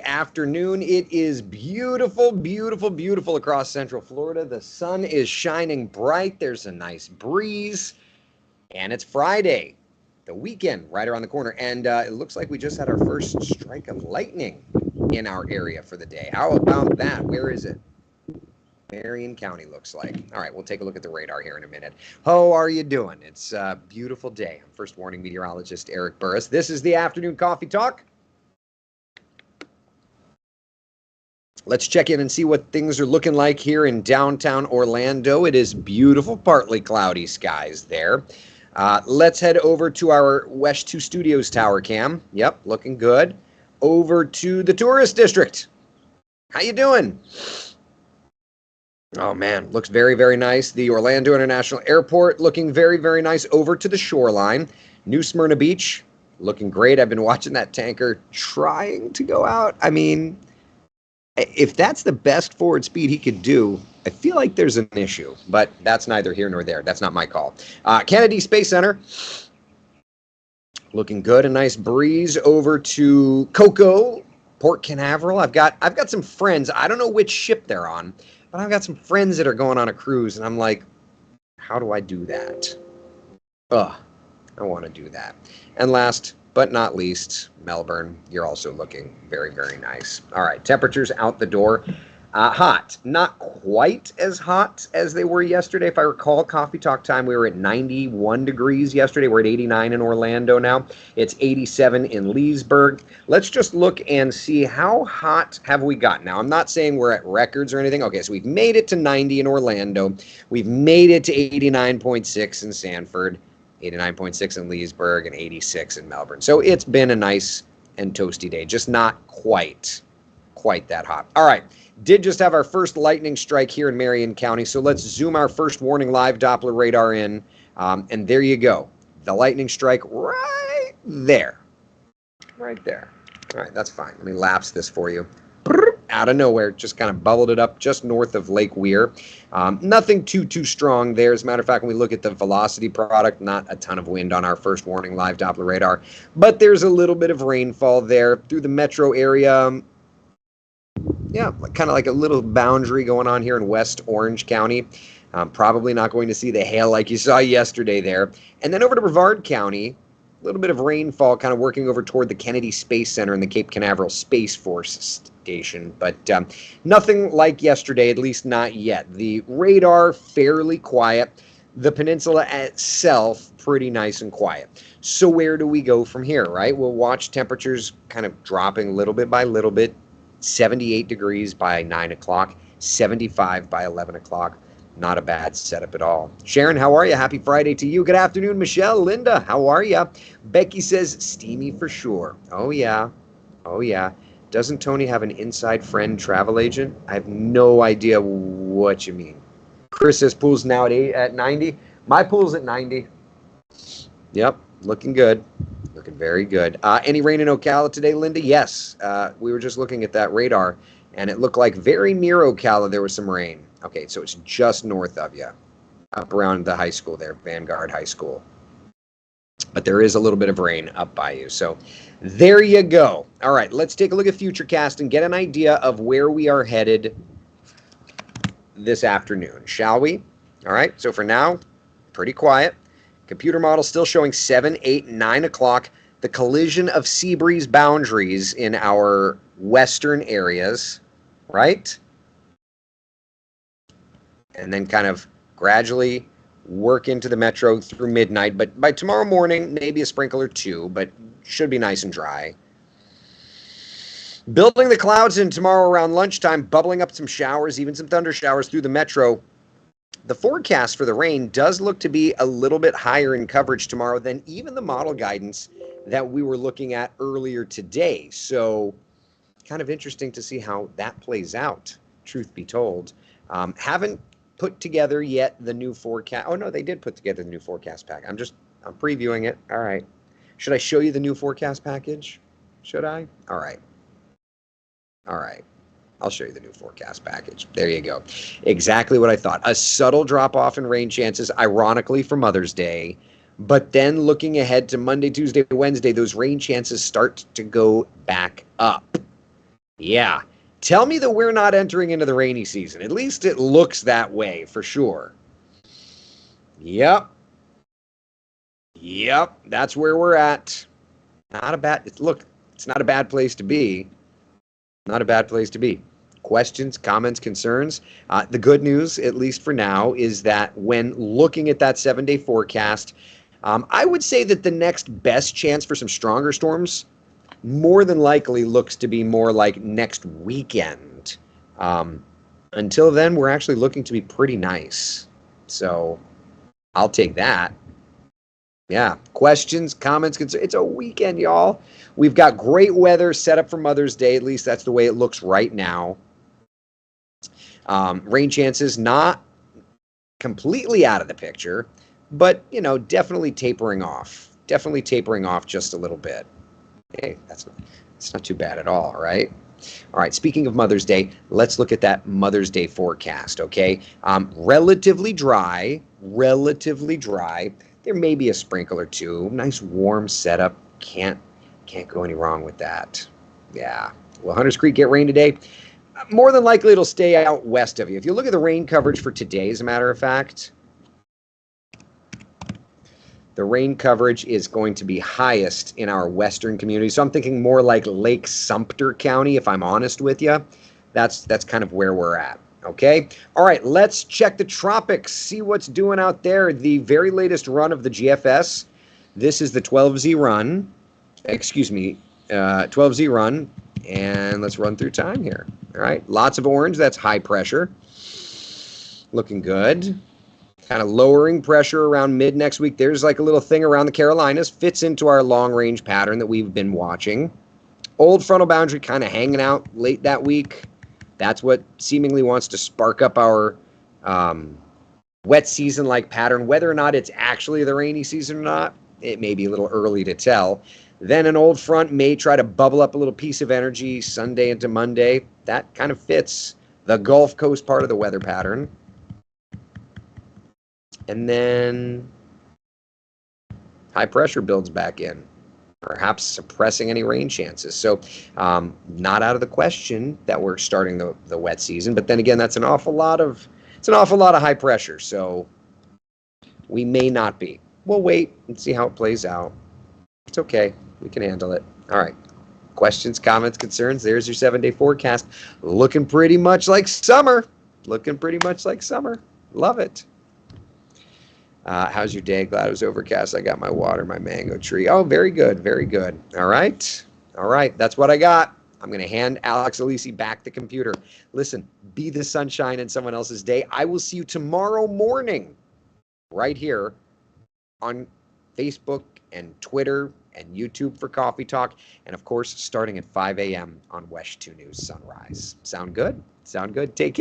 Afternoon. It is beautiful, beautiful, beautiful across Central Florida. The sun is shining bright. There's a nice breeze, and it's Friday, the weekend right around the corner. And it looks like we just had our first strike of lightning in our area for the day. How about that? Where is it? Marion County looks like. All right, we'll take a look at the radar here in a minute. How are you doing? It's a beautiful day. I'm First Warning Meteorologist Eric Burris. This is the Afternoon Coffee Talk. Let's check in and see what things are looking like here in downtown Orlando. It is beautiful, partly cloudy skies there. Let's head over to our West 2 Studios tower cam. Yep, looking good. Over to the tourist district. How you doing? Oh man, looks very, very nice. The Orlando International Airport looking very, very nice. Over to the shoreline. New Smyrna Beach looking great. I've been watching that tanker trying to go out. I mean, if that's the best forward speed he could do, I feel like there's an issue, but that's neither here nor there. That's not my call. Kennedy Space Center, looking good. A nice breeze over to Cocoa, Port Canaveral. I've got some friends. I don't know which ship they're on, but I've got some friends that are going on a cruise, and I'm like, how do I do that? Ugh, I want to do that. And last but not least, Melbourne, you're also looking very, very nice. All right, temperatures out the door. Hot. Not quite as hot as they were yesterday. If I recall, coffee talk time, we were at 91 degrees yesterday. We're at 89 in Orlando now. It's 87 in Leesburg. Let's just look and see how hot have we got. Now, I'm not saying we're at records or anything. Okay, so we've made it to 90 in Orlando. We've made it to 89.6 in Sanford. 89.6 in Leesburg, and 86 in Melbourne. So it's been a nice and toasty day, just not quite that hot. All right, did just have our first lightning strike here in Marion County, so let's zoom our first warning live Doppler radar in, and there you go. The lightning strike right there. Right there. All right, that's fine. Let me lapse this for you. Out of nowhere, just kind of bubbled it up just north of Lake Weir. Nothing too strong there. As a matter of fact, when we look at the velocity product, not a ton of wind on our first warning live Doppler radar, but there's a little bit of rainfall there through the metro area. Yeah, kind of like a little boundary going on here in West Orange County. Probably not going to see the hail like you saw yesterday there. And then over to Brevard County, a little bit of rainfall kind of working over toward the Kennedy Space Center and the Cape Canaveral Space Force Station, but nothing like yesterday, at least not yet. The radar, fairly quiet. The peninsula itself, pretty nice and quiet. So where do we go from here, right? We'll watch temperatures kind of dropping little bit by little bit. 78 degrees by 9 o'clock, 75 by 11 o'clock. Not a bad setup at all. Sharon, how are you? Happy Friday to you. Good afternoon, Michelle. Linda, how are you? Becky says, steamy for sure. Oh, yeah. Oh, yeah. Doesn't Tony have an inside friend travel agent? I have no idea what you mean. Chris says pool's now at 90. My pool's at 90. Yep, looking good. Looking very good. Any rain in Ocala today, Linda? Yes. We were just looking at that radar, and it looked like very near Ocala there was some rain. Okay, so it's just north of you, up around the high school there, Vanguard High School. But there is a little bit of rain up by you. So there you go. All right, let's take a look at Futurecast and get an idea of where we are headed this afternoon, shall we? All right, so for now, pretty quiet. Computer model still showing 7, 8, 9 o'clock. The collision of sea breeze boundaries in our western areas, right? And then kind of gradually work into the metro through midnight. But by tomorrow morning, maybe a sprinkle or two, but should be nice and dry. Building the clouds in tomorrow around lunchtime, bubbling up some showers, even some thunder showers through the metro. The forecast for the rain does look to be a little bit higher in coverage tomorrow than even the model guidance that we were looking at earlier today. So kind of interesting to see how that plays out, truth be told. Haven't put together yet the new forecast. Oh, no, they did put together the new forecast pack. I'm previewing it. All right. Should I show you the new forecast package? Should I? All right. All right. I'll show you the new forecast package. There you go. Exactly what I thought. A subtle drop-off in rain chances, ironically, for Mother's Day. But then looking ahead to Monday, Tuesday, Wednesday, those rain chances start to go back up. Yeah. Tell me that we're not entering into the rainy season. At least it looks that way for sure. Yep. Yep. That's where we're at. Not a bad look, it's not a bad place to be. Not a bad place to be. Questions, comments, concerns. The good news, at least for now, is that when looking at that 7 day forecast, I would say that the next best chance for some stronger storms more than likely looks to be more like next weekend. Um, until then, we're actually looking to be pretty nice. So I'll take that. Yeah. Questions, comments, concerns. It's a weekend, y'all. We've got great weather set up for Mother's Day. At least that's the way it looks right now. Rain chances not completely out of the picture, but definitely tapering off. Definitely tapering off just a little bit. Hey, it's not too bad at all, right? All right, speaking of Mother's Day, let's look at that Mother's Day forecast, okay? Relatively dry, relatively dry. There may be a sprinkle or two. Nice warm setup. Can't go any wrong with that. Yeah. Will Hunters Creek get rain today? More than likely it'll stay out west of you. If you look at the rain coverage for today, as a matter of fact, the rain coverage is going to be highest in our western community. So I'm thinking more like Lake Sumter County, if I'm honest with you. That's kind of where we're at. Okay. All right. Let's check the tropics, see what's doing out there. The very latest run of the GFS. This is the 12Z run. Excuse me, 12Z run. And let's run through time here. All right. Lots of orange. That's high pressure. Looking good. Kind of lowering pressure around mid next week. There's like a little thing around the Carolinas. Fits into our long range pattern that we've been watching. Old frontal boundary kind of hanging out late that week. That's what seemingly wants to spark up our wet season like pattern. Whether or not it's actually the rainy season or not, it may be a little early to tell. Then an old front may try to bubble up a little piece of energy Sunday into Monday. That kind of fits the Gulf Coast part of the weather pattern. And then high pressure builds back in, perhaps suppressing any rain chances. So not out of the question that we're starting the wet season, but then again, that's an awful lot of high pressure. So we may not be. We'll wait and see how it plays out. It's okay. We can handle it. All right. Questions, comments, concerns. There's your 7 day forecast. Looking pretty much like summer. Looking pretty much like summer. Love it. How's your day? Glad it was overcast. I got my water, my mango tree. Oh, very good. Very good. All right. All right. That's what I got. I'm going to hand Alex Alisi back the computer. Listen, be the sunshine in someone else's day. I will see you tomorrow morning right here on Facebook and Twitter and YouTube for Coffee Talk. And of course, starting at 5 a.m. on WESH 2 News Sunrise. Sound good? Sound good? Take care.